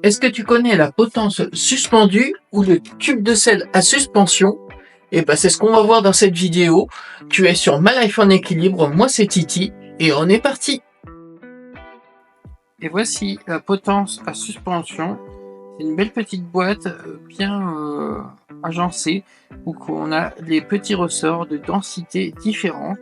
Est-ce que tu connais la potence suspendue ou le tube de sel à suspension? Eh ben, c'est ce qu'on va voir dans cette vidéo. Tu es sur My Life en équilibre, moi c'est Titi, et on est parti. Et voici la potence à suspension. C'est une belle petite boîte bien agencée où on a les petits ressorts de densité différentes.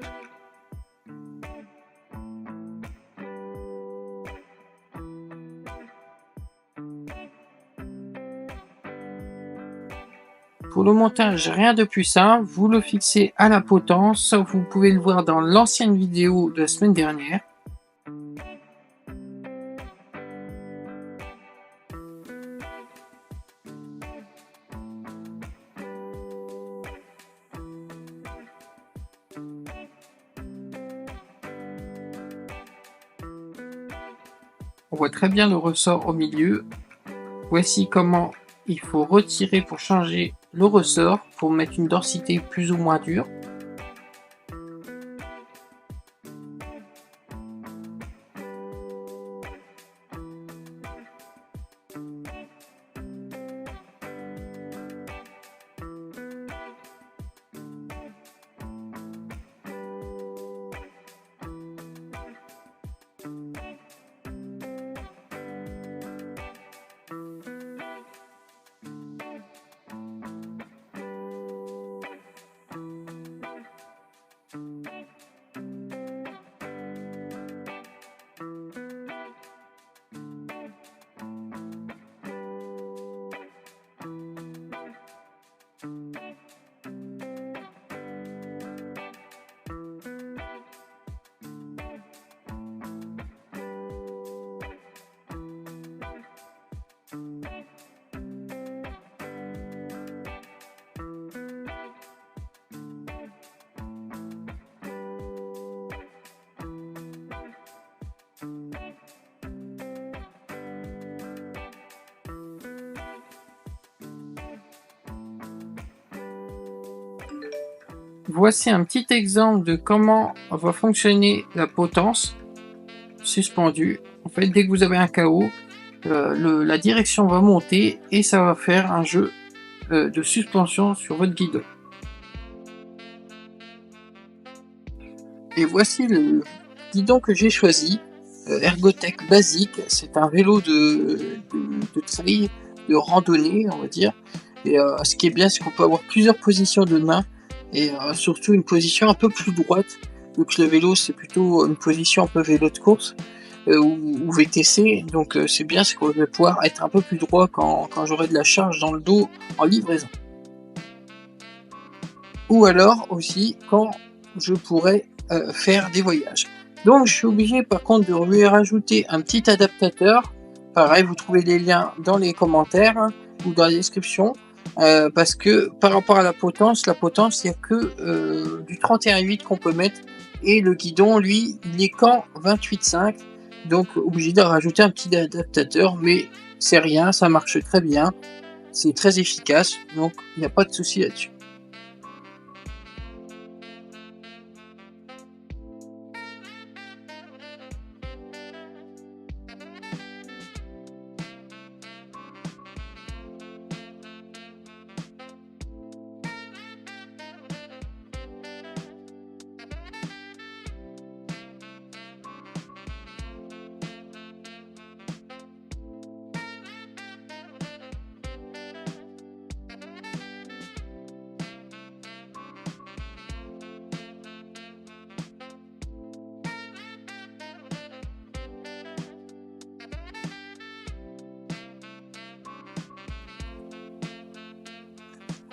Pour le montage, rien de plus simple, vous le fixez à la potence, vous pouvez le voir dans l'ancienne vidéo de la semaine dernière. On voit très bien le ressort au milieu. Voici comment il faut retirer pour changer le ressort, pour mettre une densité plus ou moins dure. Voici un petit exemple de comment va fonctionner la potence suspendue. En fait, dès que vous avez un KO, la direction va monter et ça va faire un jeu de suspension sur votre guidon. Et voici le guidon que j'ai choisi, Ergotech basique. C'est un vélo de trail, de randonnée, on va dire. Et ce qui est bien, c'est qu'on peut avoir plusieurs positions de main et surtout une position un peu plus droite. Donc le vélo, c'est plutôt une position un peu vélo de course ou VTC. Donc c'est bien, c'est qu'on va pouvoir être un peu plus droit quand j'aurai de la charge dans le dos en livraison. Ou alors aussi quand je pourrai faire des voyages. Donc je suis obligé par contre de lui rajouter un petit adaptateur. Pareil, vous trouvez les liens dans les commentaires ou dans la description. Parce que par rapport à la potence, il n'y a que du 31,8 qu'on peut mettre et le guidon, lui, il est qu'en 28,5. Donc obligé de rajouter un petit adaptateur, mais c'est rien, ça marche très bien, c'est très efficace, donc il n'y a pas de souci là-dessus.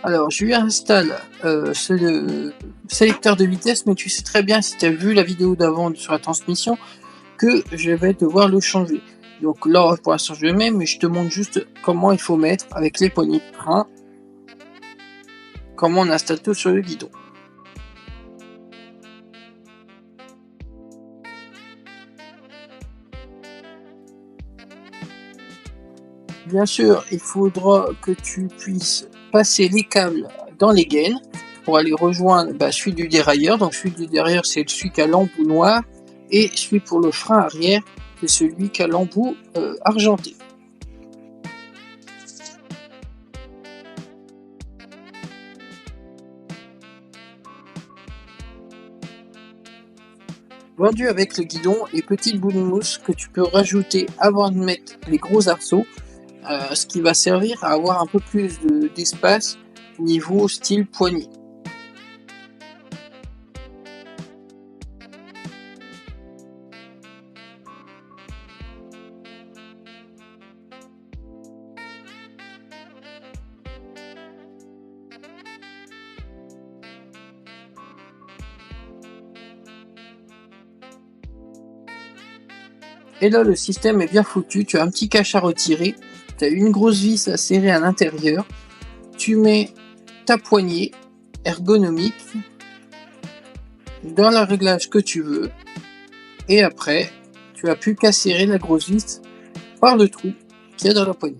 Alors, je lui installe ce sélecteur de vitesse, mais tu sais très bien, si tu as vu la vidéo d'avant sur la transmission, que je vais devoir le changer. Donc là, pour l'instant, je le mets, mais je te montre juste comment il faut mettre avec les poignées de frein, comment on installe tout sur le guidon. Bien sûr, il faudra que tu puisses passer les câbles dans les gaines pour aller rejoindre celui du dérailleur. Donc celui du dérailleur, c'est celui qui a l'embout noir, et celui pour le frein arrière, c'est celui qui a l'embout argenté. vendu avec le guidon et petite boule de mousse que tu peux rajouter avant de mettre les gros arceaux, ce qui va servir à avoir un peu plus d'espace niveau style poignée. Et là, le système est bien foutu. Tu as un petit cache à retirer. Tu as une grosse vis à serrer à l'intérieur. Tu mets ta poignée ergonomique dans le réglage que tu veux. Et après, tu as plus qu'à serrer la grosse vis par le trou qu'il y a dans la poignée.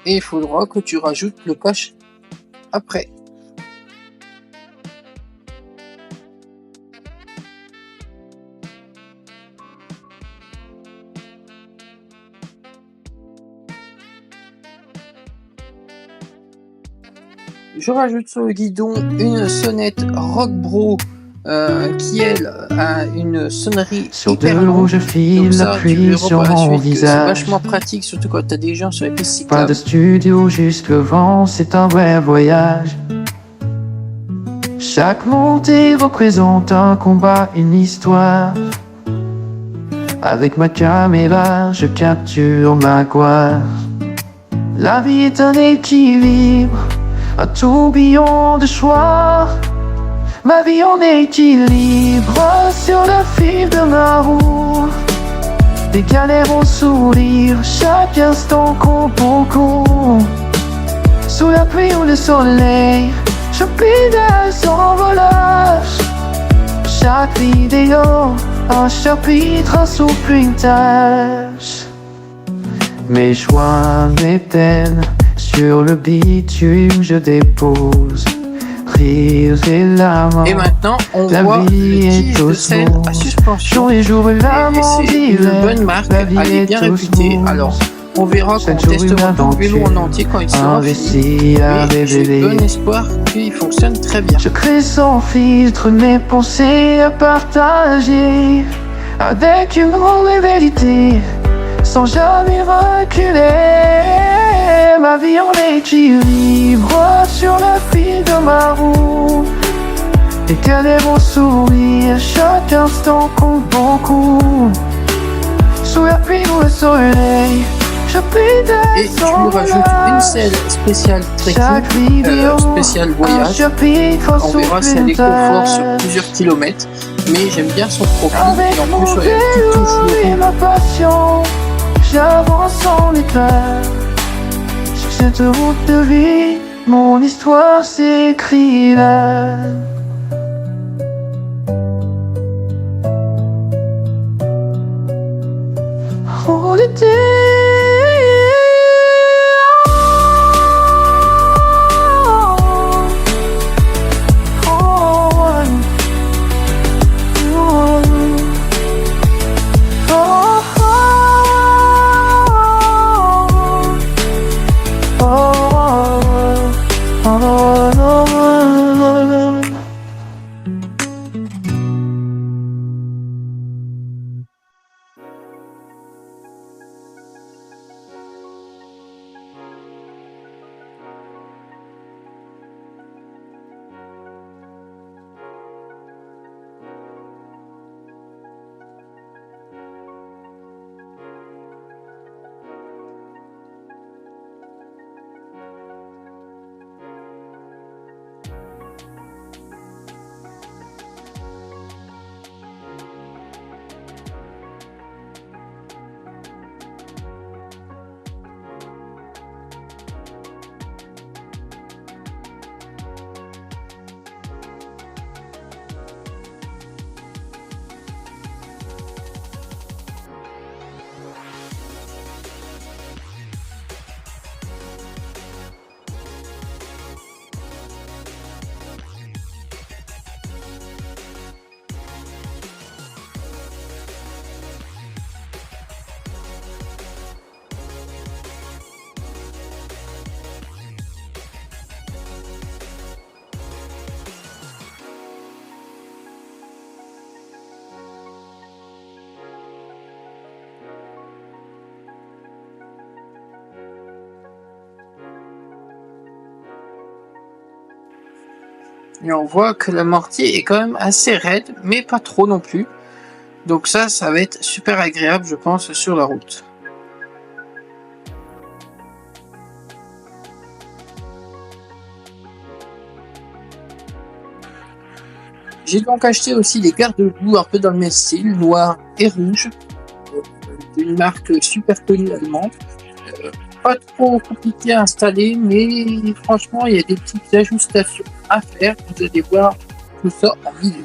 Et il faudra que tu rajoutes le cache après. Je rajoute sur le guidon une sonnette Rock Bro qui elle a une sonnerie Sur de hyper longue. rouge fil, Donc ça, la tu pluie verras sur par la mon suite que c'est visage. vachement pratique, surtout quand tu as des gens sur les pistes Pas de cyclables. studio, juste le vent, c'est un vrai voyage. Chaque montée représente un combat, une histoire. Avec ma caméra, je capture ma gloire. La vie est un équilibre, un tourbillon de choix. Ma vie en équilibre sur le fil de ma roue. Des galères au sourire, chaque instant compte beaucoup. Sous la pluie ou le soleil, je pédale sans volage. Chaque vidéo, un chapitre, un souffle, une tâche. Mes joies, mes peines, sur le bitume je dépose. Rire et larmes. Et maintenant, on La voit vie le est tige de sel à osmose. suspension. Jour et jour, Et l'amour c'est une d'hiver. bonne marque, La vie elle est bien réputée. osmose. Alors, on verra quand on Chaque jour une testera tout le vélo en aventure, entier quand il un sera fini. récit à Mais j'ai révéler. bon espoir qu'il fonctionne très bien. Je crée sans filtre mes pensées à partager, avec une grande vérité, sans jamais reculer. Ma vie en équilibre sur le fil de ma roue. Et qu'elle est mon sourire, chaque instant compte beaucoup. Sous la pluie ou le soleil, je pédale Et tu sans lui rajoutes une relâche. selle spéciale Chaque trekking, vidéo, spéciale un voyage. chapitre, On verra si elle est confort sur supplémentaire. plusieurs kilomètres. Mais j'aime bien son profil. Avec Et en mon plus, tu vélo touches et le ma passion, j'avance sans éclat. Sur cette route de vie, mon histoire s'écrit là. Oh, l'été. Et on voit que l'amorti est quand même assez raide, mais pas trop non plus. Donc ça va être super agréable, je pense, sur la route. J'ai donc acheté aussi des garde-boue un peu dans le même style, noir et rouge, d'une marque super connue allemande. Pas trop compliqué à installer, mais franchement, il y a des petites ajustations à faire. Vous allez voir tout ça en vidéo.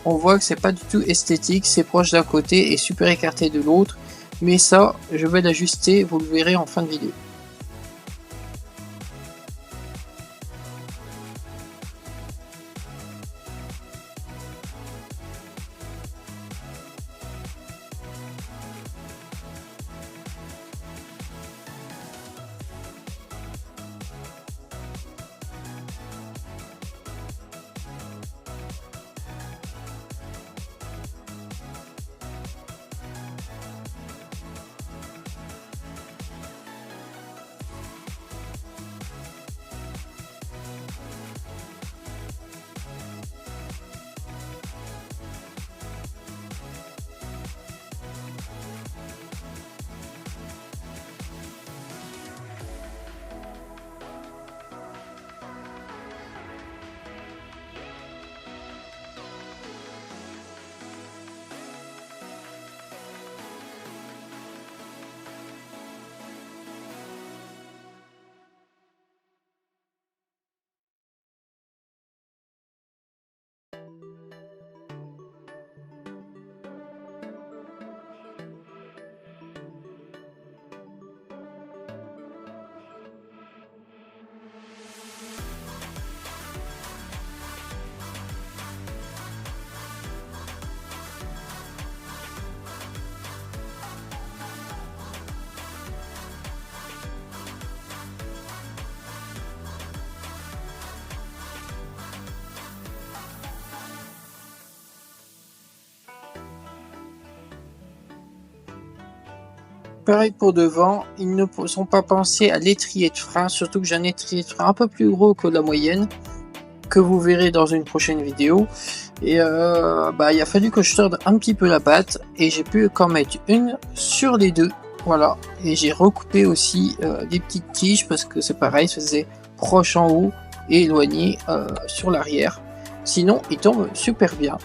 On voit que c'est pas du tout esthétique, c'est proche d'un côté et super écarté de l'autre, mais ça, je vais l'ajuster, vous le verrez en fin de vidéo. Pareil pour devant, ils ne sont pas pensés à l'étrier de frein, surtout que j'ai un étrier de frein un peu plus gros que la moyenne, que vous verrez dans une prochaine vidéo. Et il a fallu que je torde un petit peu la batte, et j'ai pu qu'en mettre une sur les deux. Voilà, et j'ai recoupé aussi des petites tiges, parce que c'est pareil, ça faisait proche en haut et éloigné sur l'arrière. Sinon, il tombe super bien.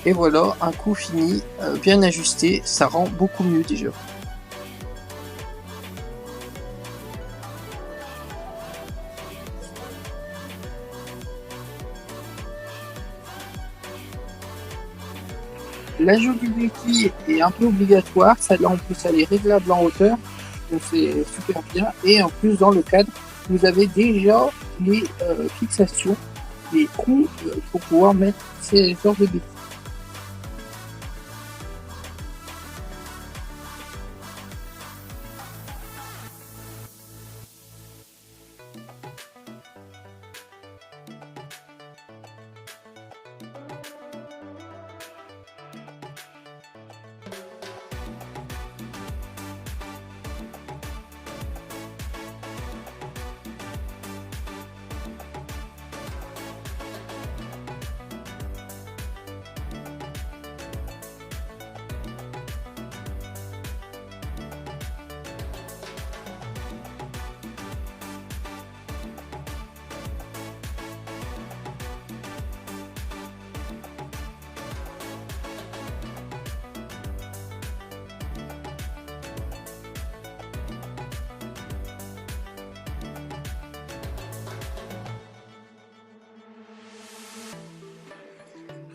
Et voilà, un coup fini, bien ajusté, ça rend beaucoup mieux déjà. l'ajout du Buki est un peu obligatoire, ça là en plus elle est réglable en hauteur, donc c'est super bien. Et en plus dans le cadre, vous avez déjà les fixations, les trous pour pouvoir mettre ces sortes de Buki.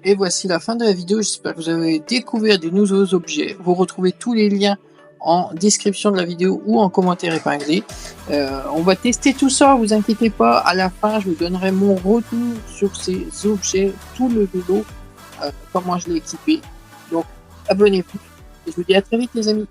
Et voici la fin de la vidéo, j'espère que vous avez découvert de nouveaux objets. Vous retrouvez tous les liens en description de la vidéo ou en commentaire épinglé. On va tester tout ça, vous inquiétez pas, à la fin je vous donnerai mon retour sur ces objets, tout le vélo, comment je l'ai équipé. Donc abonnez-vous et je vous dis à très vite les amis.